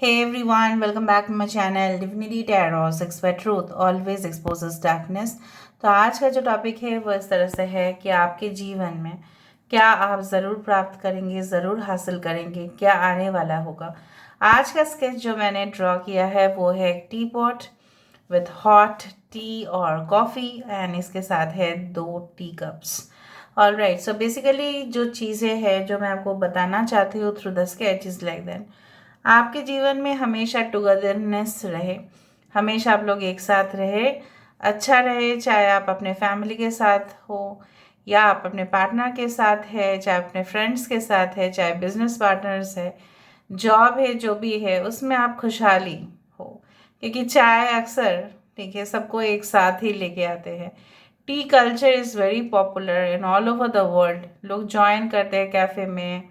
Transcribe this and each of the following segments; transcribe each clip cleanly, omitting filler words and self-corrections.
Hey everyone, welcome back to my channel Divinity Tarot, Sex by Truth always exposes darkness। तो आज का जो topic है वो इस तरह से है कि आपके जीवन में क्या आप ज़रूर प्राप्त करेंगे, ज़रूर हासिल करेंगे, क्या आने वाला होगा। आज का स्केच जो मैंने ड्रॉ किया है वो है एक T pot with hot T और कॉफ़ी एंड इसके साथ है 2 T cups. All right, so basically जो चीज़ें हैं जो मैं आपको बताना चाहती हूँ through the sketch is like that आपके जीवन में हमेशा टुगेदरनेस रहे, हमेशा आप लोग एक साथ रहे, अच्छा रहे, चाहे आप अपने फैमिली के साथ हो या आप अपने पार्टनर के साथ है, चाहे अपने फ्रेंड्स के साथ है, चाहे बिजनेस पार्टनर्स है, जॉब है, जो भी है उसमें आप खुशहाली हो। क्योंकि चाय अक्सर ठीक है सबको एक साथ ही लेके आते हैं। Tea culture is very popular in all over the world. लोग ज्वाइन करते हैं कैफ़े में,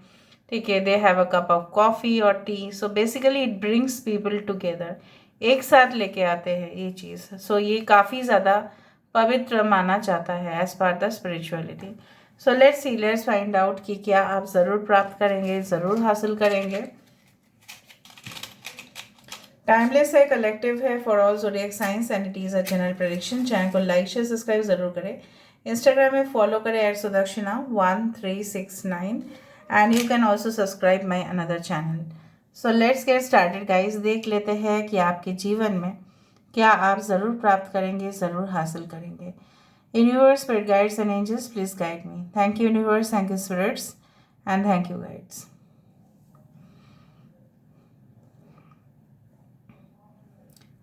ठीक है, they have a cup of coffee और tea. So basically it brings people together, एक साथ लेके आते हैं ये चीज़। सो ये काफ़ी ज़्यादा पवित्र माना जाता है as per the spirituality. So let's find out कि क्या आप ज़रूर प्राप्त करेंगे, ज़रूर हासिल करेंगे। टाइमलेस है, कलेक्टिव है, for all zodiac science and it is a general prediction. Channel को लाइक शेयर सब्सक्राइब ज़रूर करें। इंस्टाग्राम में फॉलो करें @sudakshinah1369 and you can also subscribe my another channel. So let's get started guys. देख लेते हैं कि आपके जीवन में क्या आप ज़रूर प्राप्त करेंगे, ज़रूर हासिल करेंगे। Universe, spirit guides and angels, please guide me. Thank you universe, thank you spirits and thank you guides.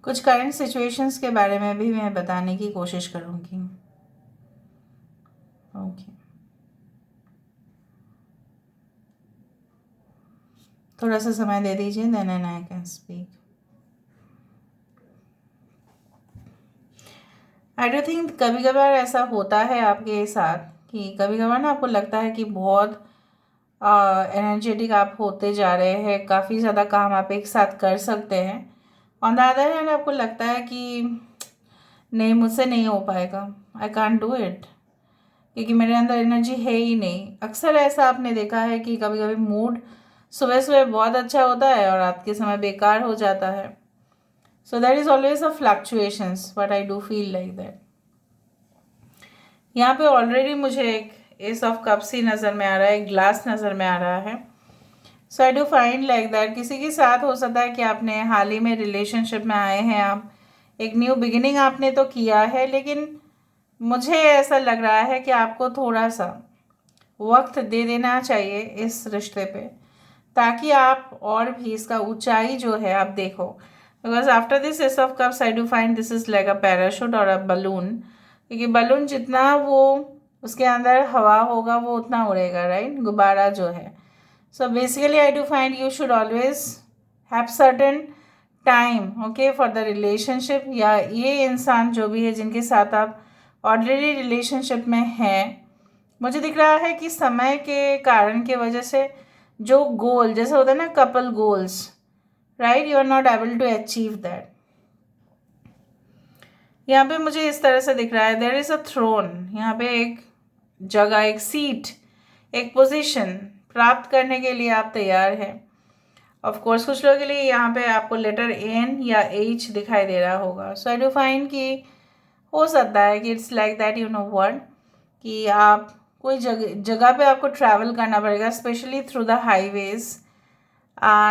कुछ करंट सिचुएशंस के बारे में भी मैं बताने की कोशिश करूँगी। ओके, थोड़ा सा समय दे दीजिए, then and I can speak. I do think कभी कभार ऐसा होता है आपके साथ कि कभी कभार ना आपको लगता है कि बहुत एनर्जेटिक आप होते जा रहे हैं, काफ़ी ज़्यादा काम आप एक साथ कर सकते हैं। ऑन द अदर हैंड आपको लगता है कि नहीं, मुझसे नहीं हो पाएगा, आई कांट डू इट, क्योंकि मेरे अंदर एनर्जी है ही नहीं। अक्सर ऐसा आपने देखा है कि कभी कभी मूड सुबह सुबह बहुत अच्छा होता है और रात के समय बेकार हो जाता है। So that is always a fluctuations, but I do feel like that. यहाँ पे ऑलरेडी मुझे एक एस ऑफ कप्स ही नज़र में आ रहा है, एक ग्लास नज़र में आ रहा है। So I do find like that किसी के साथ हो सकता है कि आपने हाल ही में रिलेशनशिप में आए हैं, आप एक न्यू बिगिनिंग आपने तो किया है, लेकिन मुझे ऐसा लग रहा है कि आपको थोड़ा सा वक्त दे देना चाहिए इस रिश्ते पे, ताकि आप और भी इसका ऊंचाई जो है आप देखो। Because after this S of cups I do find this is like a parachute और अ बलून, क्योंकि बलून जितना वो उसके अंदर हवा होगा वो उतना उड़ेगा, राइट, गुब्बारा जो है। So basically I do find you should always have certain time, okay, for the relationship, या ये इंसान जो भी है जिनके साथ आप ऑलरेडी रिलेशनशिप में हैं, मुझे दिख रहा है कि समय के कारण की वजह से जो गोल जैसे होता है ना, couple goals, right, you are not able to achieve that. यहाँ पे मुझे इस तरह से दिख रहा है, देयर इज अ थ्रोन, यहाँ पे एक जगह, एक सीट, एक पोजीशन प्राप्त करने के लिए आप तैयार हैं। ऑफ कोर्स कुछ लोगों के लिए यहाँ पे आपको लेटर एन या एच दिखाई दे रहा होगा। सो आई डू फाइंड कि हो सकता है कि it's like that, you know what, कि आप कोई जगह जगह पे आपको ट्रैवल करना पड़ेगा, specially through the highways,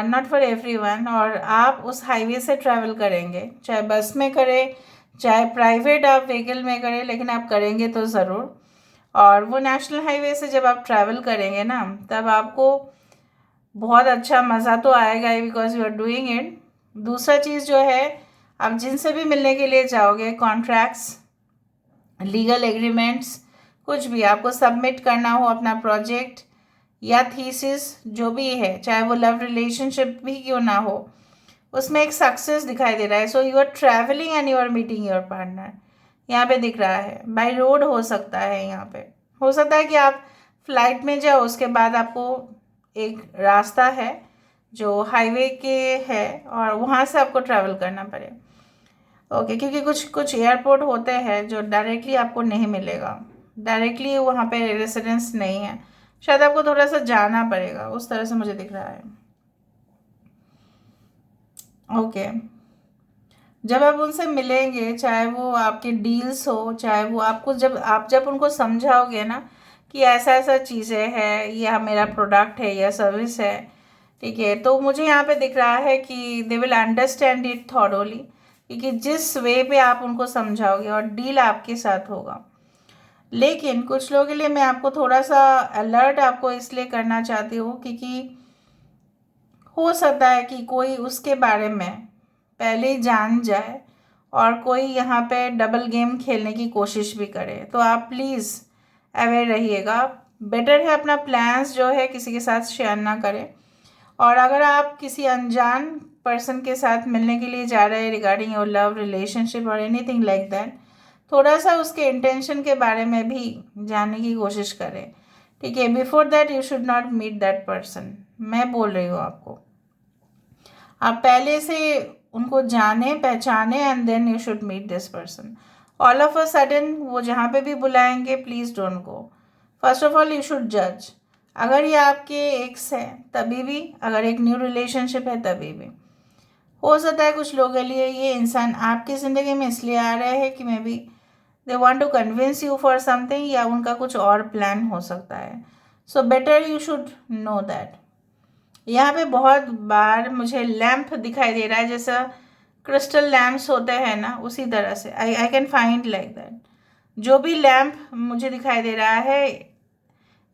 not for everyone, और आप उस हाईवे से ट्रैवल करेंगे, चाहे बस में करें, चाहे प्राइवेट आप व्हीकल में करें, लेकिन आप करेंगे तो ज़रूर। और वो नेशनल हाईवे से जब आप ट्रैवल करेंगे ना, तब आपको बहुत अच्छा मज़ा तो आएगा ही, because you are doing it. दूसरा चीज़ जो है, आप जिनसे भी मिलने के लिए जाओगे, कॉन्ट्रैक्ट्स, लीगल एग्रीमेंट्स, कुछ भी आपको सबमिट करना हो, अपना प्रोजेक्ट या थीसिस जो भी है, चाहे वो लव रिलेशनशिप भी क्यों ना हो, उसमें एक सक्सेस दिखाई दे रहा है। So you are travelling and you are meeting your partner, यहाँ पे दिख रहा है। बाय रोड हो सकता है, यहाँ पे हो सकता है कि आप फ्लाइट में जाओ, उसके बाद आपको एक रास्ता है जो हाईवे के है और वहाँ से आपको ट्रैवल करना पड़े, ओके, क्योंकि कुछ कुछ एयरपोर्ट होते हैं जो डायरेक्टली आपको नहीं मिलेगा, डायरेक्टली वहाँ पे रेसिडेंस नहीं है, शायद आपको थोड़ा सा जाना पड़ेगा, उस तरह से मुझे दिख रहा है। ओके, जब आप उनसे मिलेंगे, चाहे वो आपके डील्स हो, चाहे वो आपको जब उनको समझाओगे ना कि ऐसा ऐसा चीज़ें हैं, यह मेरा प्रोडक्ट है या सर्विस है, ठीक है, तो मुझे यहाँ पे दिख रहा है कि they will understand it thoroughly, क्योंकि जिस वे पे आप उनको समझाओगे और डील आपके साथ होगा। लेकिन कुछ लोगों के लिए मैं आपको थोड़ा सा अलर्ट आपको इसलिए करना चाहती हूँ, क्योंकि हो सकता है कि कोई उसके बारे में पहले ही जान जाए और कोई यहाँ पे डबल गेम खेलने की कोशिश भी करे, तो आप प्लीज़ अवेयर रहिएगा। बेटर है अपना प्लान्स जो है किसी के साथ शेयर ना करें। और अगर आप किसी अनजान पर्सन के साथ मिलने के लिए जा रहे हैं रिगार्डिंग योर लव रिलेशनशिप और एनीथिंग लाइक दैट, थोड़ा सा उसके इंटेंशन के बारे में भी जानने की कोशिश करें, ठीक है। Before that you should not meet that person, मैं बोल रही हूँ आपको। आप पहले से उनको जाने पहचाने and then you should meet this person. All of a sudden वो जहाँ पे भी बुलाएंगे, please don't go. First of all you should जज, अगर ये आपके एक्स है तभी भी, अगर एक न्यू रिलेशनशिप है तभी भी। हो सकता है कुछ लोगों के लिए ये इंसान आपकी ज़िंदगी में इसलिए आ रहे हैं कि maybe they want to convince you for something, या उनका कुछ और प्लान हो सकता है। So better you should know that. यहाँ पे बहुत बार मुझे लैंप दिखाई दे रहा है, जैसा क्रिस्टल लैम्प्स होते हैं ना, उसी तरह से I can find like that. जो भी लैंप मुझे दिखाई दे रहा है,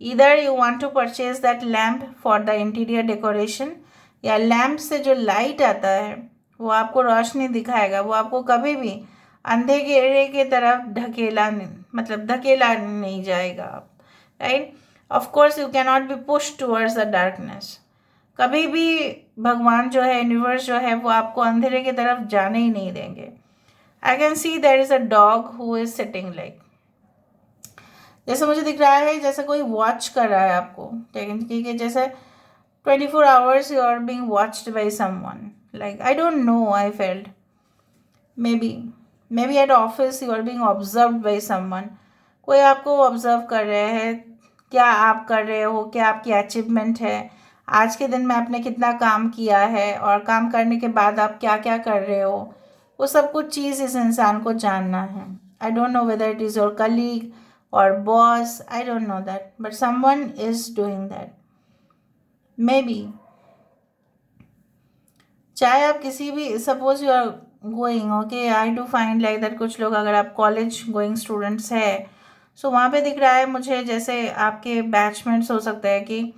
इधर you want to purchase that lamp for the interior decoration, या लैंप से जो लाइट आता है वो आपको रोशनी दिखाएगा, वो आपको कभी भी अंधेरे के तरफ धकेला नहीं जाएगा आप, right. Of course you can not be push towards the darkness. कभी भी भगवान जो है, यूनिवर्स जो है, वो आपको अंधेरे की तरफ जाने ही नहीं देंगे। I can see there is a dog who is sitting like, जैसे मुझे दिख रहा है जैसे कोई वॉच कर रहा है आपको, ठीक है, जैसे 24 hours you are being watched by someone, like I don't know, I felt maybe at office you are being observed by someone। कोई आपको ऑब्जर्व कर रहे हैं, क्या आप कर रहे हो, क्या आपकी अचीवमेंट है, आज के दिन में आपने कितना काम किया है, और काम करने के बाद आप क्या क्या कर रहे हो, वो सब कुछ चीज़ इस इंसान को जानना है। I don't know whether it is your colleague और boss, I don't know that, but someone is doing that maybe. चाहे आप किसी भी, suppose you are going, okay, I do find like that, कुछ लोग अगर आप कॉलेज गोइंग स्टूडेंट्स है, सो वहाँ पे दिख रहा है मुझे जैसे आपके बैचमेट्स हो सकते हैं कि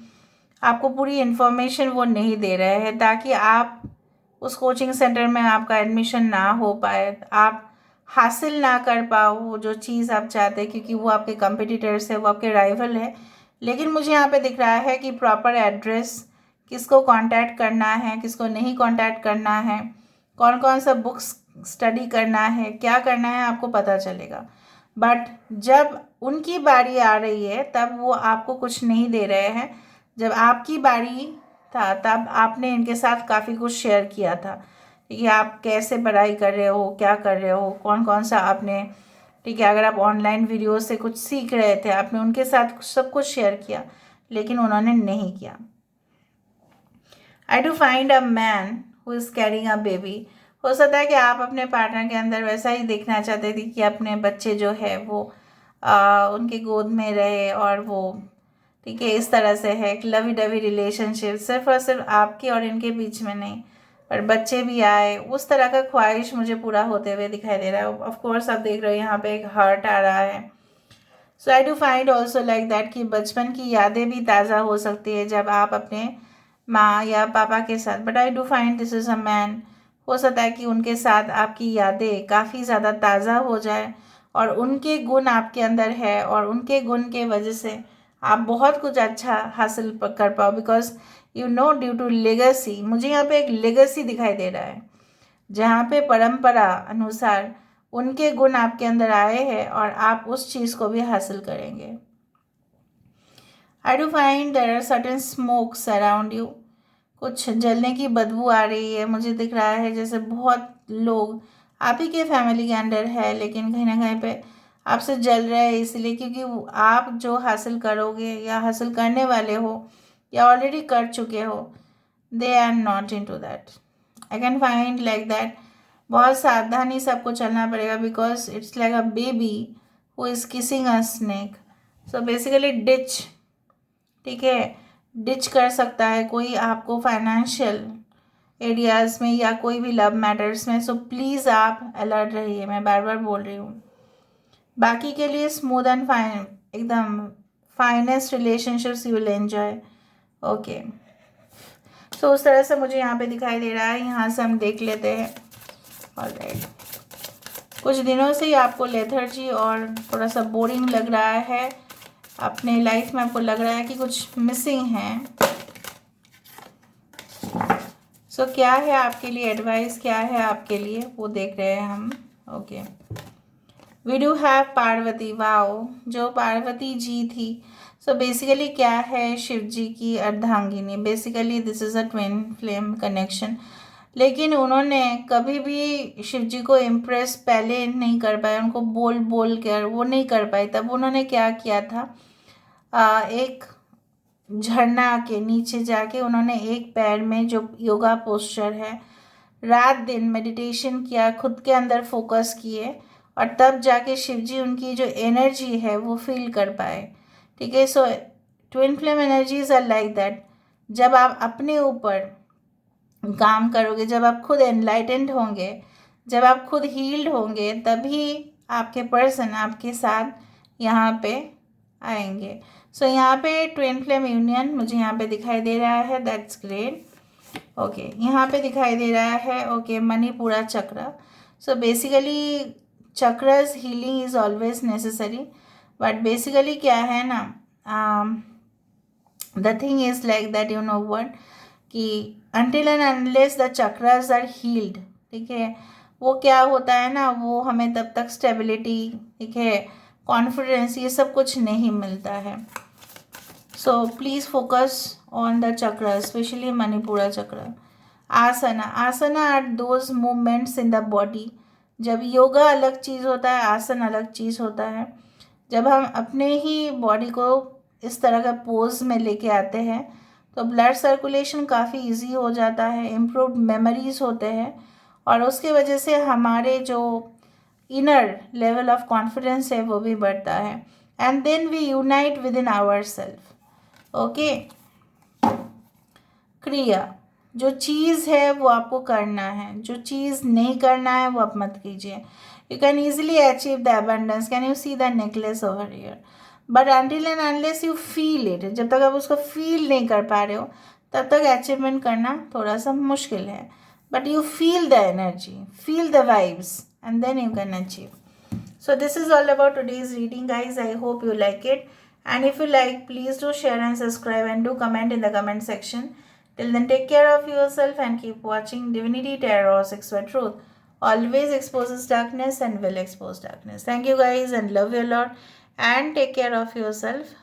आपको पूरी इन्फॉर्मेशन वो नहीं दे रहे हैं, ताकि आप उस कोचिंग सेंटर में आपका एडमिशन ना हो पाए, आप हासिल ना कर पाओ वो जो चीज़ आप चाहते हैं, क्योंकि वो आपके कंपटीटर्स है, वो आपके राइवल है। लेकिन मुझे यहाँ पे दिख रहा है कि प्रॉपर एड्रेस, किसको कांटेक्ट करना है, किसको नहीं कांटेक्ट करना है, कौन कौन सा बुक्स स्टडी करना है, क्या करना है, आपको पता चलेगा। बट जब उनकी बारी आ रही है तब वो आपको कुछ नहीं दे रहे हैं। जब आपकी बारी था तब आपने इनके साथ काफ़ी कुछ शेयर किया था कि आप कैसे पढ़ाई कर रहे हो, क्या कर रहे हो, कौन कौन सा आपने, ठीक है, अगर आप ऑनलाइन वीडियो से कुछ सीख रहे थे, आपने उनके साथ सब कुछ शेयर किया, लेकिन उन्होंने नहीं किया। आई do find a man who is carrying a baby. हो सकता है कि आप अपने पार्टनर के अंदर वैसा ही देखना चाहते थे कि अपने बच्चे जो है वो उनके गोद में रहे, और वो, ठीक है, इस तरह से है एक लवी डवी रिलेशनशिप, सिर्फ और सिर्फ आपके और इनके बीच में नहीं, पर बच्चे भी आए, उस तरह का ख्वाहिश मुझे पूरा होते हुए दिखाई दे रहा है। ऑफ कोर्स आप देख रहे हो यहाँ पे एक हार्ट आ रहा है। So I do find also like that कि बचपन की यादें भी ताज़ा हो सकती है जब आप अपने माँ या पापा के साथ, but I do find this is a man. हो सकता है कि उनके साथ आपकी यादें काफ़ी ज़्यादा ताज़ा हो जाए, और उनके गुण आपके अंदर है, और उनके गुण के वजह से आप बहुत कुछ अच्छा हासिल कर पाओ, because you know due to legacy. मुझे यहाँ पे एक लेगेसी दिखाई दे रहा है, जहाँ पे परंपरा अनुसार उनके गुण आपके अंदर आए हैं और आप उस चीज़ को भी हासिल करेंगे। I do find there are certain smokes around you. कुछ जलने की बदबू आ रही है, मुझे दिख रहा है जैसे बहुत लोग आप ही के फैमिली के अंडर है, लेकिन कहीं ना कहीं पे आपसे जल रहे हैं, इसलिए क्योंकि आप जो हासिल करोगे या हासिल करने वाले हो या ऑलरेडी कर चुके हो, they are not into that. I can find like that बहुत सावधानी से आपको चलना पड़ेगा, because it's like a baby who is kissing a snake. So basically ditch, ठीक है, डिच कर सकता है कोई आपको फाइनेंशियल एरियाज़ में या कोई भी लव मैटर्स में. सो प्लीज़ आप अलर्ट रहिए, मैं बार बार बोल रही हूँ. बाकी के लिए स्मूथ एंड फाइन, एकदम finest relationships you will enjoy. Okay, so उस तरह से मुझे यहाँ पे दिखाई दे रहा है. यहाँ से हम देख लेते हैं. ऑलराइट, कुछ दिनों से ही आपको लेथर्जी और थोड़ा सा बोरिंग लग रहा है. अपने लाइफ में आपको लग रहा है कि कुछ मिसिंग है. सो क्या है आपके लिए एडवाइस, क्या है आपके लिए, वो देख रहे हैं हम. Okay, we do have Parvati. Wow, जो पार्वती जी थी. सो बेसिकली क्या है, शिव जी की अर्धांगिनी. Basically this is a twin flame connection. लेकिन उन्होंने कभी भी शिव जी को इम्प्रेस पहले नहीं कर पाए, उनको बोल बोल कर वो नहीं कर पाए. तब उन्होंने क्या किया था, एक झरना के नीचे जाके उन्होंने एक पैर में जो योगा पोस्चर है, रात दिन मेडिटेशन किया, खुद के अंदर फोकस किए, और तब जाके शिव जी उनकी जो एनर्जी है वो फील कर पाए. ठीक है. So twin flame energies are like that. जब आप अपने ऊपर काम करोगे, जब आप खुद एनलाइटेंड होंगे, जब आप खुद हील्ड होंगे, तभी आपके पर्सन आपके साथ यहाँ पे आएंगे. सो यहाँ पे ट्विन फ्लेम यूनियन मुझे यहाँ पे दिखाई दे रहा है. That's great. ओके, यहाँ पे दिखाई दे रहा है. Okay, Manipura chakra. So basically chakras healing is always necessary. But basically क्या है ना, the thing is like that, you know what, कि until and unless the chakras are healed, ठीक है, वो क्या होता है ना, वो हमें तब तक स्टेबिलिटी, ठीक है, कॉन्फिडेंस, ये सब कुछ नहीं मिलता है. So please focus on the chakra, specially Manipura chakra. Asana, asana are those movements in the body. जब योगा अलग चीज़ होता है, आसन अलग चीज़ होता है. जब हम अपने ही बॉडी को इस तरह का पोज में लेके आते हैं तो ब्लड सर्कुलेशन काफ़ी इजी हो जाता है, इम्प्रूव्ड मेमोरीज होते हैं, और उसके वजह से हमारे जो इनर लेवल ऑफ कॉन्फिडेंस है वो भी बढ़ता है. And then we unite within our self. Okay, क्रिया, जो चीज़ है वो आपको करना है, जो चीज़ नहीं करना है वो आप मत कीजिए. You can easily achieve the abundance. Can you see the necklace over here. But until and unless you feel it, जब तक आप उसको फील नहीं कर पा रहे हो तब तक अचीवमेंट करना थोड़ा सा मुश्किल है. But you feel the energy, feel the vibes, and then you can achieve. So this is all about today's reading, guys. I hope you like it, and if you like, please do share and subscribe, and do comment in the comment section. Till then, take care of yourself and keep watching Divinity Tarot 6 for Truth. Always exposes darkness and will expose darkness. Thank you, guys, and love you a lot, and take care of yourself.